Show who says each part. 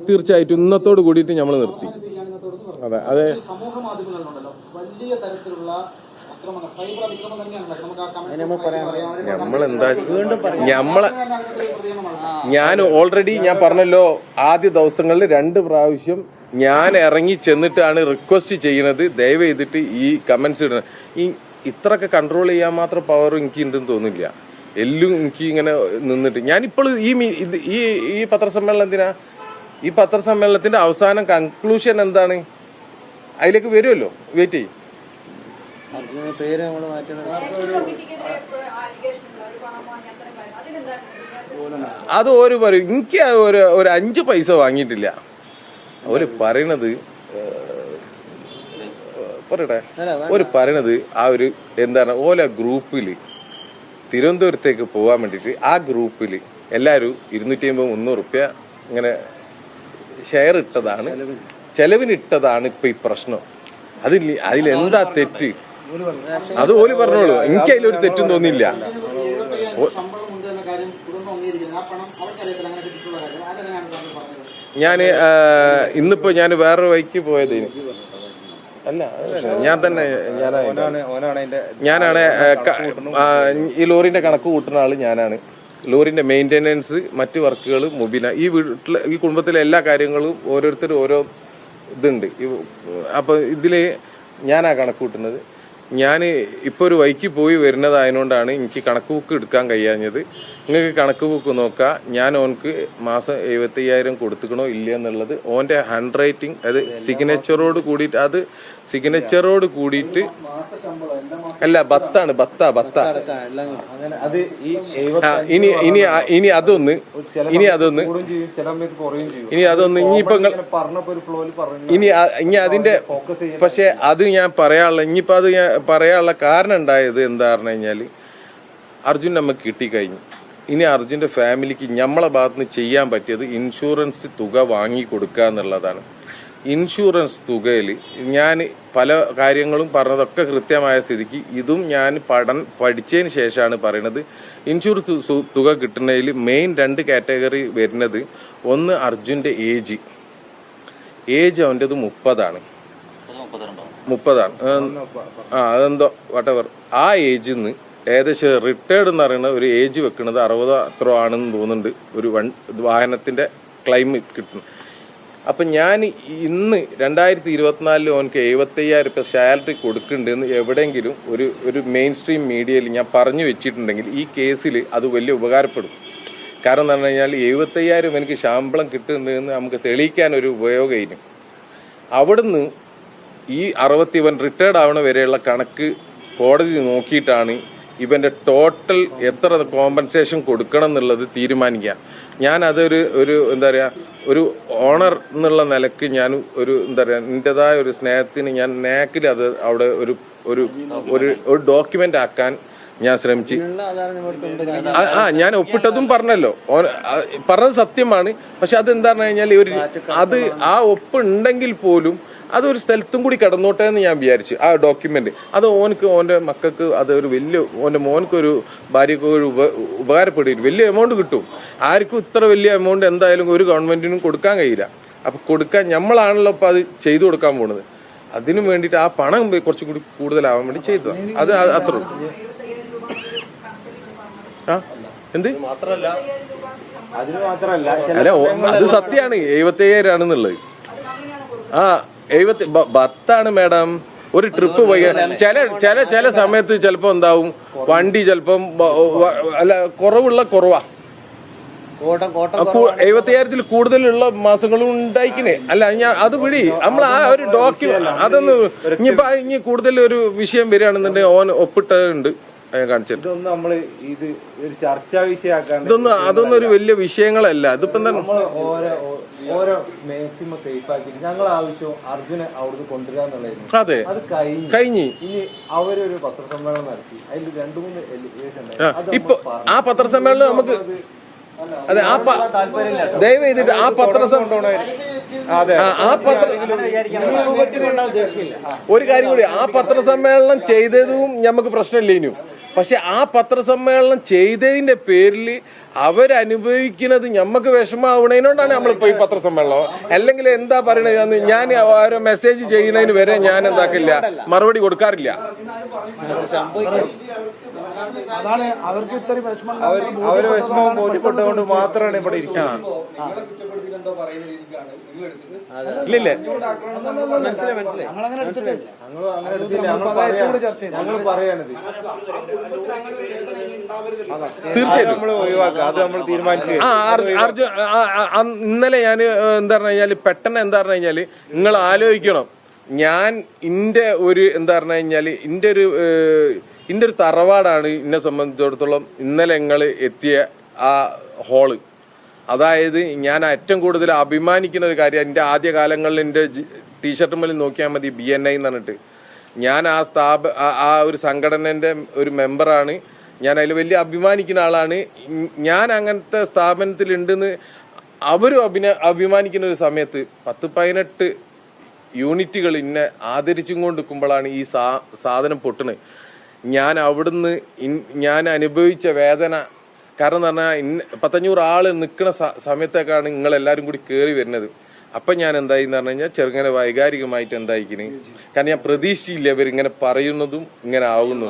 Speaker 1: തീർച്ചയായിട്ടും ഇന്നത്തോട് കൂടിയിട്ട് നമ്മൾ നിർത്തി. അതെ അതെ
Speaker 2: സമൂഹ മാധ്യമങ്ങളിലുണ്ടല്ലോ വലിയ തരത്തിലുള്ള
Speaker 1: ഞാൻ ഓൾറെഡി ഞാൻ പറഞ്ഞല്ലോ, ആദ്യ ദിവസങ്ങളിൽ 2 പ്രാവശ്യം ഞാൻ ഇറങ്ങി ചെന്നിട്ടാണ് റിക്വസ്റ്റ് ചെയ്യുന്നത്, ദയവ് ചെയ്തിട്ട് ഈ കമന്റ്സ് ഇടുന്നത്. ഈ ഇത്രയൊക്കെ കൺട്രോൾ ചെയ്യാൻ മാത്രം പവർ എനിക്ക് ഉണ്ടെന്ന് തോന്നില്ല. എല്ലാം എനിക്ക് ഇങ്ങനെ നിന്നിട്ട് ഞാനിപ്പോൾ ഈ പത്രസമ്മേളനം എന്തിനാ? ഈ പത്രസമ്മേളനത്തിന്റെ അവസാനം കൺക്ലൂഷൻ എന്താണ്? അതിലേക്ക് വരുമല്ലോ, വെയിറ്റ് ചെയ്യും. അത് ഒരു പറയും, എനിക്ക് ഒരു 5 പൈസ വാങ്ങിയിട്ടില്ല. ഒരു പറയണത് പറയട്ടെ, ഒരു പറയണത് ആ ഒരു എന്താണ് ഓല ഗ്രൂപ്പിൽ തിരുവനന്തപുരത്തേക്ക് പോകാൻ വേണ്ടിയിട്ട് ആ ഗ്രൂപ്പിൽ എല്ലാവരും 250-300 റുപ്യ ഇങ്ങനെ ഷെയർ ഇട്ടതാണ്, ചെലവിനിട്ടതാണ് ഇപ്പൊ ഈ പ്രശ്നം. അതിലെന്താ തെറ്റ്? അത് ഓല് പറഞ്ഞോളൂ, എനിക്ക് അതിലൊരു തെറ്റും തോന്നിയില്ല. ഞാന് ഇന്നിപ്പോ ഞാൻ വേറൊരു വഴിക്ക് പോയത് അല്ല, ഞാനാണ് ഈ ലോറിന്റെ കണക്ക് കൂട്ടുന്ന ആള് ഞാനാണ്. ലോറിന്റെ മെയിൻ്റെനൻസ്, മറ്റു വർക്കുകൾ, മൊബൈല, ഈ വീട്ടിലെ ഈ കുടുംബത്തിലെ എല്ലാ കാര്യങ്ങളും ഓരോരുത്തരും ഓരോ ഇതുണ്ട്. അപ്പൊ ഇതില് ഞാനാ കണക്ക് കൂട്ടുന്നത്. ഞാൻ ഇപ്പോൾ ഒരു വഴിക്ക് പോയി വരുന്നതായതുകൊണ്ടാണ് എനിക്ക് കണക്ക് ബുക്ക് എടുക്കാൻ കഴിയാഞ്ഞത്. നിങ്ങൾക്ക് കണക്ക് ബുക്ക് നോക്കാം, ഞാൻ ഓനക്ക് മാസം 75,000 കൊടുത്തുക്കണോ ഇല്ല എന്നുള്ളത് ഓൻ്റെ ഹാൻഡ് റൈറ്റിംഗ്, അത് സിഗ്നേച്ചറോട് കൂടിയിട്ട്, അത് സിഗ്നേച്ചറോട് കൂടിയിട്ട് അല്ല, ബത്ത ഇനി അതൊന്ന് ഇനി അതിന്റെ പക്ഷെ അത് ഞാൻ പറയാനുള്ള ഇനിയിപ്പോ അത് ഞാൻ പറയാനുള്ള കാരണം ഉണ്ടായത് എന്താ പറഞ്ഞു കഴിഞ്ഞാല്, അർജുൻ നമുക്ക് കിട്ടിക്കഴിഞ്ഞു. ഇനി അർജുന്റെ ഫാമിലിക്ക് നമ്മളെ ഭാഗത്തുനിന്ന് ചെയ്യാൻ പറ്റിയത് ഇൻഷുറൻസ് തുക വാങ്ങിക്കൊടുക്കുക എന്നുള്ളതാണ്. ഇൻഷുറൻസ് തുകയിൽ ഞാൻ പല കാര്യങ്ങളും പറഞ്ഞതൊക്കെ കൃത്യമായ സ്ഥിതിക്ക് ഇതും ഞാൻ പഠിച്ചതിന് ശേഷമാണ് പറയുന്നത്. ഇൻഷുറൻസ് തുക കിട്ടുന്നതിൽ മെയിൻ 2 കാറ്റഗറി വരുന്നത്, ഒന്ന് അർജുൻ്റെ ഏജ് അവൻ്റെത് 30 അതെന്തോ വട്ടവർ. ആ ഏജിൽ നിന്ന് ഏകദേശം റിട്ടയർഡ് എന്ന് പറയുന്ന ഒരു ഏജ് വെക്കുന്നത് 60 അത്ര ആണെന്ന് തോന്നുന്നുണ്ട്, ഒരു വാഹനത്തിന്റെ ക്ലെയിം കിട്ടുന്നു. അപ്പൊ ഞാൻ ഇന്ന് 2024 ഓനക്ക് 75,000 രൂപ സാലറി കൊടുക്കുന്നുണ്ടെന്ന് എവിടെയെങ്കിലും ഒരു മെയിൻ സ്ട്രീം മീഡിയയിൽ ഞാൻ പറഞ്ഞു വെച്ചിട്ടുണ്ടെങ്കിൽ ഈ കേസിൽ അത് വലിയ ഉപകാരപ്പെടും. കാരണം എന്ന് പറഞ്ഞു കഴിഞ്ഞാൽ 75,000 എനിക്ക് ശമ്പളം കിട്ടുന്നുണ്ടെന്ന് നമുക്ക് തെളിയിക്കാൻ ഒരു ഉപയോഗം. അവിടുന്ന് ഈ 61 റിട്ടയർഡ് ആവണ വരെയുള്ള കണക്ക് കോടതി നോക്കിയിട്ടാണ് ഇവന്റെ ടോട്ടൽ എത്ര കോമ്പൻസേഷൻ കൊടുക്കണം എന്നുള്ളത് തീരുമാനിക്കുക. ഞാൻ അതൊരു എന്താ പറയാ, ഒരു ഓണർ എന്നുള്ള നിലക്ക് ഞാൻ ഒരു എന്താ പറയാ, എൻ്റെതായ ഒരു സ്നേഹത്തിന് ഞാൻ നാക്കിൽ അത് അവിടെ ഒരു ഡോക്യുമെന്റ് ആക്കാൻ ഞാൻ ശ്രമിച്ചു. ഞാൻ ഒപ്പിട്ടതും പറഞ്ഞല്ലോ, പറഞ്ഞത് സത്യമാണ്. പക്ഷെ അതെന്താ പറഞ്ഞു കഴിഞ്ഞാൽ ആ ഒപ്പ് ഉണ്ടെങ്കിൽ പോലും അതൊരു സ്ഥലത്തും കൂടി കിടന്നോട്ടെ എന്ന് ഞാൻ വിചാരിച്ചു. ആ ഡോക്യുമെന്റ് അത് ഓൻ്റെ മക്കൾക്ക് അതൊരു വലിയ, ഓൻ്റെ മോനക്കൊരു ഭാര്യക്ക് ഒരു ഉപകാരപ്പെടില്ല. വലിയ എമൗണ്ട് കിട്ടും. ആർക്കും ഇത്ര വലിയ എമൗണ്ട് എന്തായാലും ഒരു ഗവൺമെന്റിനും കൊടുക്കാൻ കഴിയില്ല. അപ്പൊ കൊടുക്കാൻ നമ്മളാണല്ലോ ഇപ്പൊ അത് ചെയ്തു കൊടുക്കാൻ പോണത്. അതിനു വേണ്ടിയിട്ട് ആ പണം കുറച്ചുകൂടി കൂടുതലാവാൻ വേണ്ടി ചെയ്തു. അത് അത്ര എന്ത് അല്ല, അത് സത്യമാണ് 75,000 ആണെന്നുള്ളത്. ആ 70 മാഡം. ഒരു ട്രിപ്പ് പോയി ചില സമയത്ത് ചിലപ്പോ എന്താവും, വണ്ടി ചിലപ്പം അല്ല കുറവാ 75,000-ൽ കൂടുതലുള്ള മാസങ്ങളും ഉണ്ടായിക്കിനെ. അല്ല അത് വിടി, നമ്മൾ ആ ഒരു ഡോക്യുമെന്റ് അതൊന്ന് ഇനി കൂടുതൽ ഒരു വിഷയം വരികയാണെന്നുണ്ടെങ്കിൽ ഓൻ ഒപ്പിട്ടുണ്ട് കാണിച്ചിട്ട് അതൊന്നും ഒരു വലിയ വിഷയങ്ങളല്ല. അതിപ്പോ അതെ കഴിഞ്ഞ്
Speaker 3: അവരൊരു പത്രസമ്മേളനം നടത്തി. അതിൽ 2-3
Speaker 1: ഇപ്പൊ ആ പത്രസമ്മേളനം നമുക്ക് അതെ ദയവ് ചെയ്തിട്ട് ആ ഒരു കാര്യം കൂടി, ആ പത്രസമ്മേളനം ചെയ്തതും നമുക്ക് പ്രശ്നമില്ല ഇനിയും. പക്ഷെ ആ പത്രസമ്മേളനം ചെയ്തതിന്റെ പേരിൽ അവരനുഭവിക്കുന്നത് ഞമ്മക്ക് വിഷമാവണേനോണ്ടാണ് നമ്മളിപ്പോ ഈ പത്രസമ്മേളനം. അല്ലെങ്കിൽ എന്താ പറയണത്, ഞാൻ ഓരോ മെസ്സേജ് ചെയ്യുന്നതിന് വരെ ഞാൻ എന്താക്കില്ല, മറുപടി കൊടുക്കാറില്ല.
Speaker 2: അതാണ് അവർക്ക് ഇത്രയും വിഷമം
Speaker 3: അവര് വിഷമം ബോധ്യപ്പെട്ടുകൊണ്ട് മാത്രമാണ് ഇവിടെ ഇരിക്കുന്നത്.
Speaker 1: ഇല്ലില്ലേ,
Speaker 2: ഞങ്ങളങ്ങനെ എടുത്തിട്ടില്ല.
Speaker 3: ഞങ്ങൾ പറയാണിത്
Speaker 1: തീർച്ചയായിട്ടും
Speaker 3: നമ്മൾ ഒഴിവാക്കുക, അത് നമ്മൾ തീരുമാനിച്ചു.
Speaker 1: അർജുൻ ഇന്നലെ ഞാൻ എന്താ പറഞ്ഞു കഴിഞ്ഞാല് പെട്ടെന്ന് എന്താ പറഞ്ഞു കഴിഞ്ഞാല് നിങ്ങൾ ആലോചിക്കണം, ഞാൻ ഇന്റെ ഒരു എന്താ പറഞ്ഞു കഴിഞ്ഞാല് ഇന്റെ ഒരു തറവാടാണ് എന്നെ സംബന്ധിച്ചിടത്തോളം ഇന്നലെ നിങ്ങൾ എത്തിയ ആ ഹാള്. അതായത് ഞാൻ ഏറ്റവും കൂടുതൽ അഭിമാനിക്കുന്ന ഒരു കാര്യം, എൻ്റെ ആദ്യ കാലങ്ങളിൽ എൻ്റെ ടീഷർട്ട് മേലിൽ നോക്കിയാൽ മതി BNI എന്ന് പറഞ്ഞിട്ട്. ഞാൻ ആ ഒരു സംഘടനൻ്റെ ഒരു മെമ്പറാണ്. ഞാൻ അതിൽ വലിയ അഭിമാനിക്കുന്ന ആളാണ്. ഞാൻ അങ്ങനത്തെ സ്ഥാപനത്തിലുണ്ടെന്ന് അവരും അഭിമാനിക്കുന്ന ഒരു സമയത്ത് 10-18 യൂണിറ്റുകൾ ഇന്നെ ആദരിച്ചും കൊണ്ട് നിൽക്കുമ്പോഴാണ് ഈ സാധനം പൊട്ടുന്നത്. ഞാൻ അവിടുന്ന് ഞാൻ അനുഭവിച്ച വേദന, കാരണം എന്ന് പറഞ്ഞാൽ 1500 ആള് നിൽക്കുന്ന സമയത്തേക്കാണ് നിങ്ങളെല്ലാവരും കൂടി കയറി വരുന്നത്. അപ്പം ഞാൻ എന്തായി എന്ന് പറഞ്ഞു കഴിഞ്ഞാൽ ചെറുങ്ങനെ വൈകാരികമായിട്ട് എന്തായിക്കിന്, കാരണം ഞാൻ പ്രതീക്ഷിച്ചില്ല ഇവരിങ്ങനെ പറയുന്നതും ഇങ്ങനെ ആവുന്നു.